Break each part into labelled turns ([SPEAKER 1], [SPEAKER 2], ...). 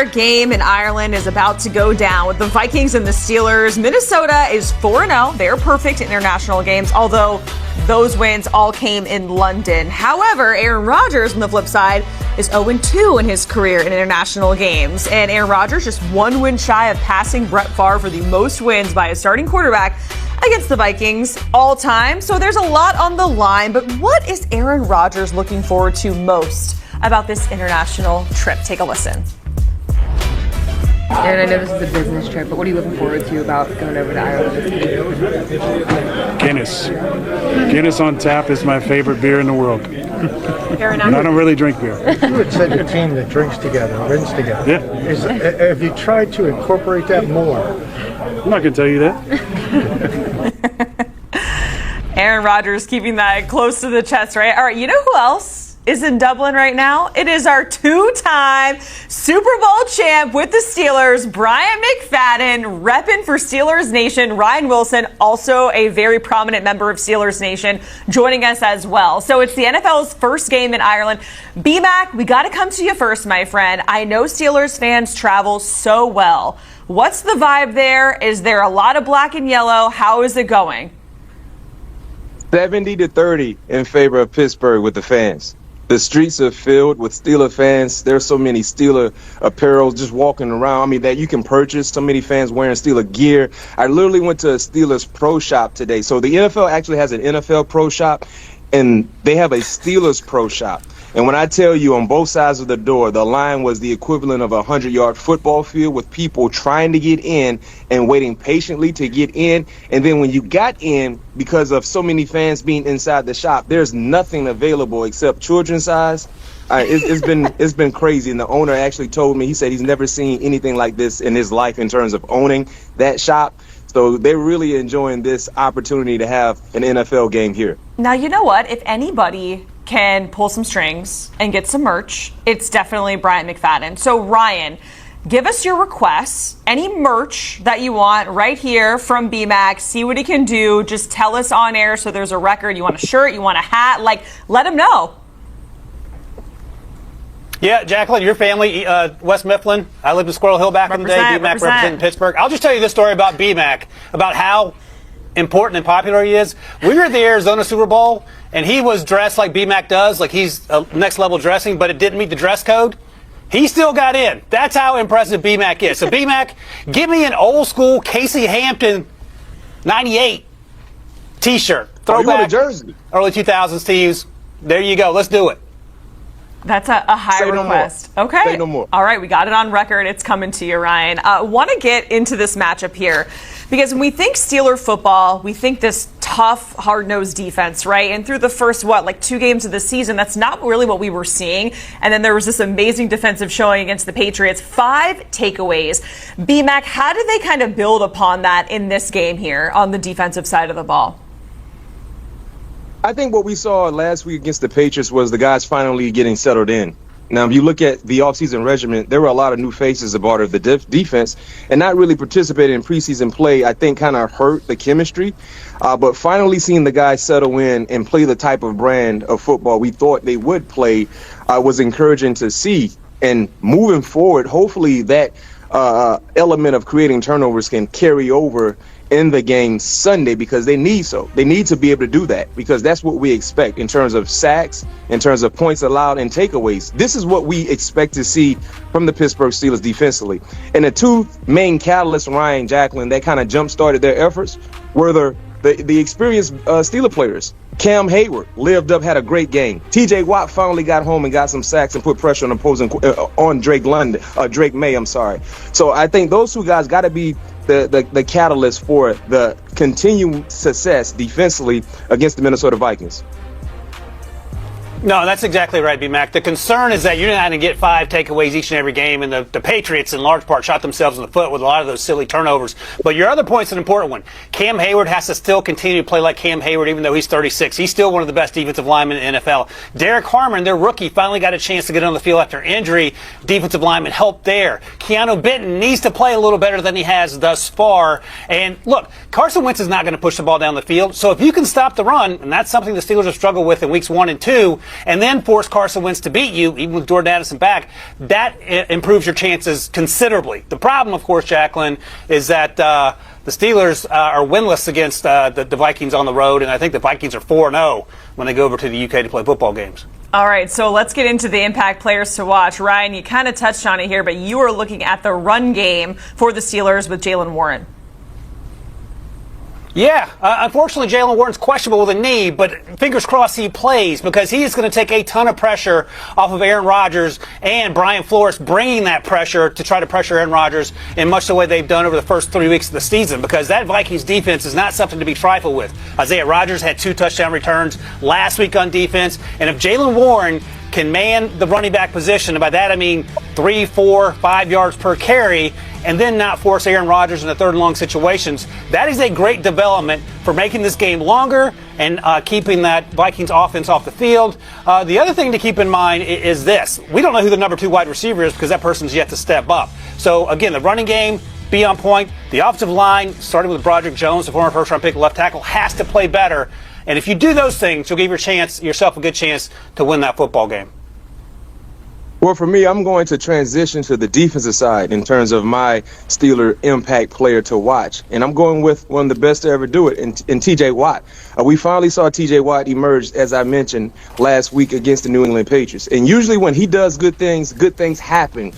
[SPEAKER 1] Game in Ireland is about to go down with the Vikings and the Steelers. Minnesota is 4-0. They're perfect in international games, although those wins all came in London. However, Aaron Rodgers, on the flip side, is 0-2 in his career in international games. And Aaron Rodgers just one win shy of passing Brett Favre for the most wins by a starting quarterback against the Vikings all time. So there's a lot on the line. But what is Aaron Rodgers looking forward to most about this international trip? Take a listen.
[SPEAKER 2] Aaron, I know this is a business trip, but what are you looking forward to about going over to Ireland this week?
[SPEAKER 3] Guinness. Guinness on tap is my favorite beer in the world.
[SPEAKER 1] Aaron,
[SPEAKER 3] and I don't really drink beer.
[SPEAKER 4] You would say a team that drinks together, wins together.
[SPEAKER 3] Yeah.
[SPEAKER 4] Have you tried to incorporate that more?
[SPEAKER 3] I'm not going to tell you that.
[SPEAKER 1] Aaron Rodgers keeping that close to the chest, right? All right, you know who else is in Dublin right now? It is our two-time Super Bowl champ with the Steelers, Brian McFadden, repping for Steelers Nation. Ryan Wilson, also a very prominent member of Steelers Nation, joining us as well. So it's the NFL's first game in Ireland. B-Mac, we got to come to you first, my friend. I know Steelers fans travel so well. What's the vibe there? Is there a lot of black and yellow? How is it going?
[SPEAKER 5] 70-30 in favor of Pittsburgh with the fans. The streets are filled with Steeler fans. There's so many Steeler apparel just walking around. I mean, that you can purchase. So many fans wearing Steeler gear. I literally went to a Steelers pro shop today. So the NFL actually has an NFL pro shop, and they have a Steelers pro shop. And when I tell you, on both sides of the door, the line was the equivalent of a 100-yard football field with people trying to get in and waiting patiently to get in. And then when you got in, because of so many fans being inside the shop, there's nothing available except children's size. It's been crazy. And the owner actually told me, he said he's never seen anything like this in his life in terms of owning that shop. So they're really enjoying this opportunity to have an NFL game here.
[SPEAKER 1] Now, you know what? If anybody can pull some strings and get some merch, it's definitely Brian McFadden. So, Ryan, give us your requests, any merch that you want right here from BMAC. See what he can do. Just tell us on air so there's a record. You want a shirt, you want a hat, let him know.
[SPEAKER 6] Yeah, Jacqueline, your family, West Mifflin. I lived in Squirrel Hill back in the day. BMAC representing Pittsburgh. I'll just tell you this story about BMAC, about how important and popular he is. We were at the Arizona Super Bowl, and he was dressed like BMAC does, like he's next level dressing, but it didn't meet the dress code. He still got in. That's how impressive BMAC is. So BMAC, give me an old school Casey Hampton 98 t-shirt. Throwback jersey. Early 2000s teams. There you go. Let's do it.
[SPEAKER 1] That's a high request. Okay.
[SPEAKER 5] Say no more.
[SPEAKER 1] All right, we got it on record. It's coming to you, Ryan. Want to get into this matchup here because when we think Steeler football, we think this tough, hard-nosed defense, right? And through the first, 2 games of the season, that's not really what we were seeing. And then there was this amazing defensive showing against the Patriots. 5 takeaways. BMAC, how did they kind of build upon that in this game here on the defensive side of the ball?
[SPEAKER 5] I think what we saw last week against the Patriots was the guys finally getting settled in. Now, if you look at the offseason regimen, there were a lot of new faces aboard of the defense, and not really participating in preseason play, I think, kind of hurt the chemistry. But finally seeing the guys settle in and play the type of brand of football we thought they would play was encouraging to see. And moving forward, hopefully that element of creating turnovers can carry over in the game Sunday, because they need to be able to do that, because that's what we expect in terms of sacks, in terms of points allowed and takeaways. This is what we expect to see from the Pittsburgh Steelers defensively. And the 2 main catalysts, Ryan, Jacqueline, that kind of jump-started their efforts were the experienced Steeler players. Cam Hayward lived up, had a great game. TJ Watt finally got home and got some sacks and put pressure on opposing on Drake May. I'm sorry. So I think those 2 guys got to be the catalyst for the continued success defensively against the Minnesota Vikings.
[SPEAKER 6] No, that's exactly right, B-Mac. The concern is that you're not going to get 5 takeaways each and every game, and the Patriots, in large part, shot themselves in the foot with a lot of those silly turnovers. But your other point's an important one. Cam Hayward has to still continue to play like Cam Hayward, even though he's 36. He's still one of the best defensive linemen in the NFL. Derek Harmon, their rookie, finally got a chance to get on the field after injury. Defensive lineman helped there. Keanu Benton needs to play a little better than he has thus far. And look, Carson Wentz is not going to push the ball down the field. So if you can stop the run, and that's something the Steelers have struggled with in weeks 1 and 2, and then force Carson Wentz to beat you, even with Jordan Addison back, that improves your chances considerably. The problem, of course, Jacqueline, is that the Steelers are winless against the Vikings on the road, and I think the Vikings are 4-0 when they go over to the UK to play football games.
[SPEAKER 1] All right, so let's get into the impact players to watch. Ryan, you kind of touched on it here, but you are looking at the run game for the Steelers with Jaylen Warren.
[SPEAKER 6] Yeah, unfortunately, Jaylen Warren's questionable with a knee, but fingers crossed he plays, because he is going to take a ton of pressure off of Aaron Rodgers and Brian Flores, bringing that pressure to try to pressure Aaron Rodgers in much the way they've done over the first 3 weeks of the season, because that Vikings defense is not something to be trifled with. Isaiah Rodgers had 2 touchdown returns last week on defense, and if Jaylen Warren can man the running back position, and by that I mean 3, 4, 5 yards per carry, and then not force Aaron Rodgers in the third and long situations, that is a great development for making this game longer and keeping that Vikings offense off the field. The other thing to keep in mind is this. We don't know who the number 2 wide receiver is, because that person's yet to step up. So, again, the running game, be on point. The offensive line, starting with Broderick Jones, the former first-round pick left tackle, has to play better. And if you do those things, you'll give yourself a good chance to win that football game.
[SPEAKER 5] Well, for me, I'm going to transition to the defensive side in terms of my Steeler impact player to watch. And I'm going with one of the best to ever do it, in T.J. Watt. We finally saw T.J. Watt emerge, as I mentioned, last week against the New England Patriots. And usually when he does good things happen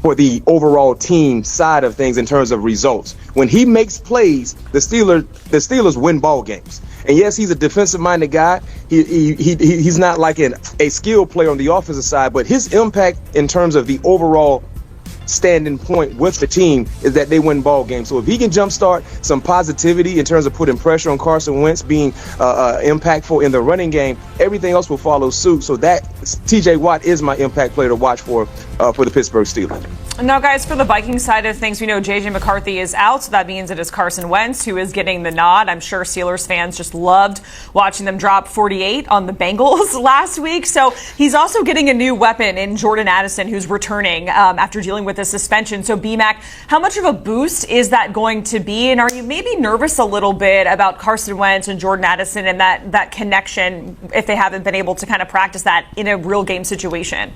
[SPEAKER 5] for the overall team side of things in terms of results. When he makes plays, the Steelers win ball games. And yes, he's a defensive-minded guy. He's not like a skill player on the offensive side, but his impact in terms of the overall standing point with the team is that they win ball games. So if he can jumpstart some positivity in terms of putting pressure on Carson Wentz, being impactful in the running game, everything else will follow suit. So that T.J. Watt is my impact player to watch for the Pittsburgh Steelers.
[SPEAKER 1] Now, guys, for the Vikings side of things, we know J.J. McCarthy is out, so that means it is Carson Wentz who is getting the nod. I'm sure Steelers fans just loved watching them drop 48 on the Bengals last week. So he's also getting a new weapon in Jordan Addison, who's returning after dealing with a suspension. So, B-Mac, how much of a boost is that going to be? And are you maybe nervous a little bit about Carson Wentz and Jordan Addison and that connection if they haven't been able to kind of practice that in a real game situation?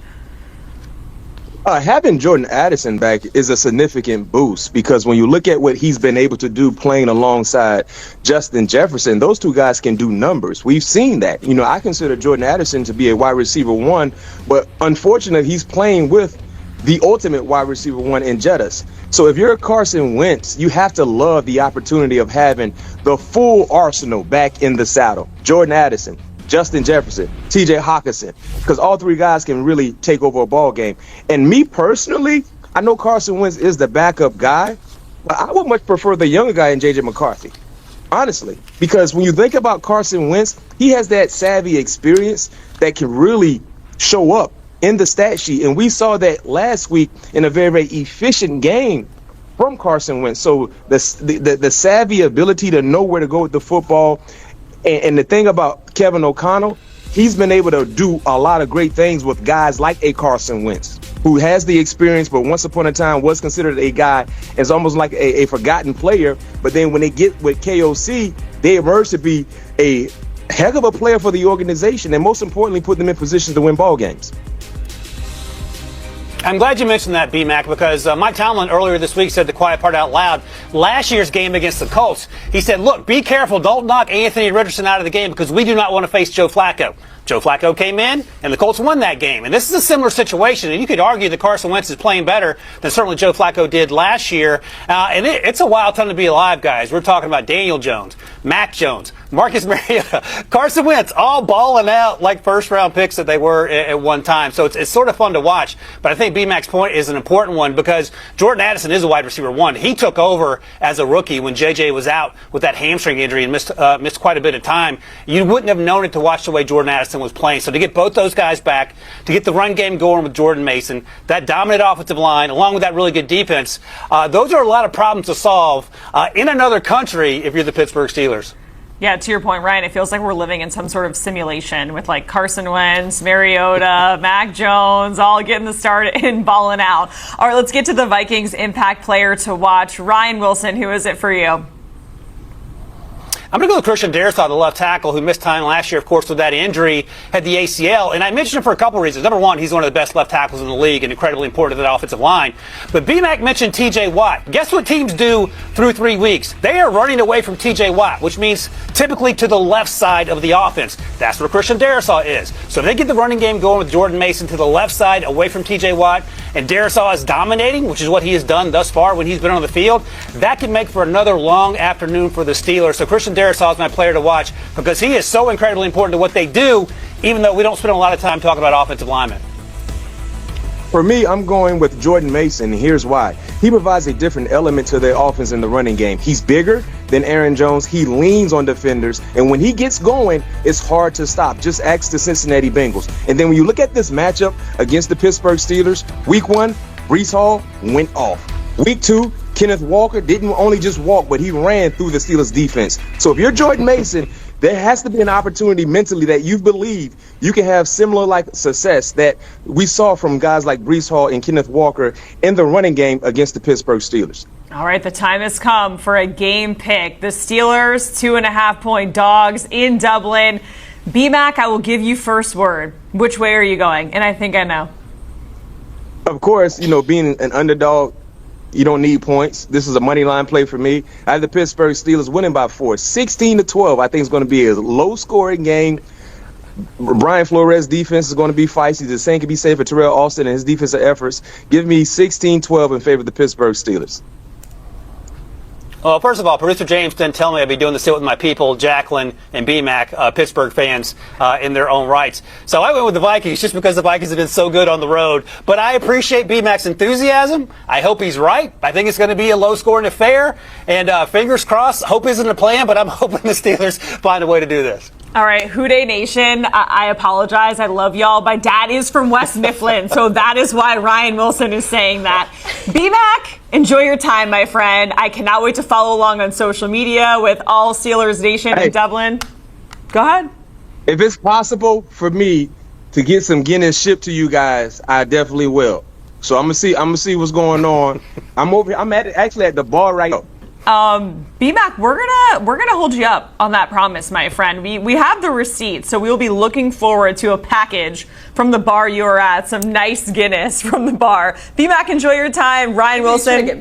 [SPEAKER 5] Having Jordan Addison back is a significant boost, because when you look at what he's been able to do playing alongside Justin Jefferson, those two guys can do numbers. We've seen that. You know, I consider Jordan Addison to be a wide receiver 1, but unfortunately he's playing with the ultimate wide receiver 1 in Jettas. So if you're a Carson Wentz, you have to love the opportunity of having the full arsenal back in the saddle. Jordan Addison, Justin Jefferson, T.J. Hockenson, because all 3 guys can really take over a ball game. And me personally, I know Carson Wentz is the backup guy, but I would much prefer the younger guy in J.J. McCarthy, honestly, because when you think about Carson Wentz, he has that savvy experience that can really show up in the stat sheet. And we saw that last week in a very, very efficient game from Carson Wentz. So the savvy ability to know where to go with the football. And the thing about Kevin O'Connell, he's been able to do a lot of great things with guys like a Carson Wentz, who has the experience, but once upon a time was considered a guy. It's almost like a forgotten player. But then when they get with KOC, they emerge to be a heck of a player for the organization, and most importantly, put them in positions to win ball games.
[SPEAKER 6] I'm glad you mentioned that, B-Mac, because Mike Tomlin earlier this week said the quiet part out loud. Last year's game against the Colts, he said, look, be careful. Don't knock Anthony Richardson out of the game, because we do not want to face Joe Flacco. Joe Flacco came in, and the Colts won that game. And this is a similar situation. And you could argue that Carson Wentz is playing better than certainly Joe Flacco did last year. And it's a wild time to be alive, guys. We're talking about Daniel Jones, Mac Jones, Marcus Mariota, Carson Wentz, all balling out like first-round picks that they were at one time. So it's sort of fun to watch. But I think B-Mac's point is an important one, because Jordan Addison is a wide receiver 1. He took over as a rookie when J.J. was out with that hamstring injury and missed quite a bit of time. You wouldn't have known it to watch the way Jordan Addison was playing. So to get both those guys back, to get the run game going with Jordan Mason, that dominant offensive line, along with that really good defense, those are a lot of problems to solve in another country if you're the Pittsburgh Steelers.
[SPEAKER 1] Yeah, to your point, Ryan, it feels like we're living in some sort of simulation with like Carson Wentz, Mariota, Mac Jones, all getting the start and balling out. All right, let's get to the Vikings impact player to watch. Ryan Wilson, who is it for you?
[SPEAKER 6] I'm going to go with Christian Darrisaw, the left tackle, who missed time last year, of course, with that injury, had the ACL. And I mentioned him for a couple of reasons. Number one, he's one of the best left tackles in the league and incredibly important to that offensive line. But BMAC mentioned TJ Watt. Guess what teams do through 3 weeks? They are running away from TJ Watt, which means typically to the left side of the offense. That's where Christian Darrisaw is. So if they get the running game going with Jordan Mason to the left side, away from TJ Watt, and Darrisaw is dominating, which is what he has done thus far when he's been on the field, that can make for another long afternoon for the Steelers. So Christian Darrisaw is my player to watch because he is so incredibly important to what they do, even though we don't spend a lot of time talking about offensive linemen.
[SPEAKER 5] For me, I'm going with Jordan Mason, and here's why. He provides a different element to their offense in the running game. He's bigger than Aaron Jones. He leans on defenders, and when he gets going, it's hard to stop. Just ask the Cincinnati Bengals. And then when you look at this matchup against the Pittsburgh Steelers, week 1, Breece Hall went off. Week 2, Kenneth Walker didn't only just walk, but he ran through the Steelers defense. So if you're Jordan Mason, there has to be an opportunity mentally that you believe you can have similar like success that we saw from guys like Breece Hall and Kenneth Walker in the running game against the Pittsburgh Steelers.
[SPEAKER 1] All right, the time has come for a game pick. The Steelers, 2.5-point dogs in Dublin. BMAC, I will give you first word. Which way are you going? And I think I know.
[SPEAKER 5] Of course, being an underdog, you don't need points. This is a money line play for me. I have the Pittsburgh Steelers winning by 4, 16-12. I think it's going to be a low-scoring game. Brian Flores' defense is going to be feisty. The same can be said for Terrell Austin and his defensive efforts. Give me 16-12 in favor of the Pittsburgh Steelers.
[SPEAKER 6] Well, first of all, producer James didn't tell me I'd be doing the sit with my people, Jacqueline and BMAC, Pittsburgh fans in their own rights. So I went with the Vikings just because the Vikings have been so good on the road. But I appreciate BMAC's enthusiasm. I hope he's right. I think it's going to be a low-scoring affair. And fingers crossed, hope isn't a plan, but I'm hoping the Steelers find a way to do this.
[SPEAKER 1] All right, Houday Nation, I apologize. I love y'all. My dad is from West Mifflin, so that is why Ryan Wilson is saying that. BMAC, enjoy your time, my friend. I cannot wait to follow along on social media with all Steelers Nation in Dublin. Go ahead.
[SPEAKER 5] If it's possible for me to get some Guinness shipped to you guys, I definitely will. So I'm gonna see what's going on. I'm actually at the bar right now.
[SPEAKER 1] BMAC, we're gonna hold you up on that promise, my friend. We have the receipt, so we'll be looking forward to a package from the bar you were at, some nice Guinness from the bar. BMAC, enjoy your time. Ryan Wilson.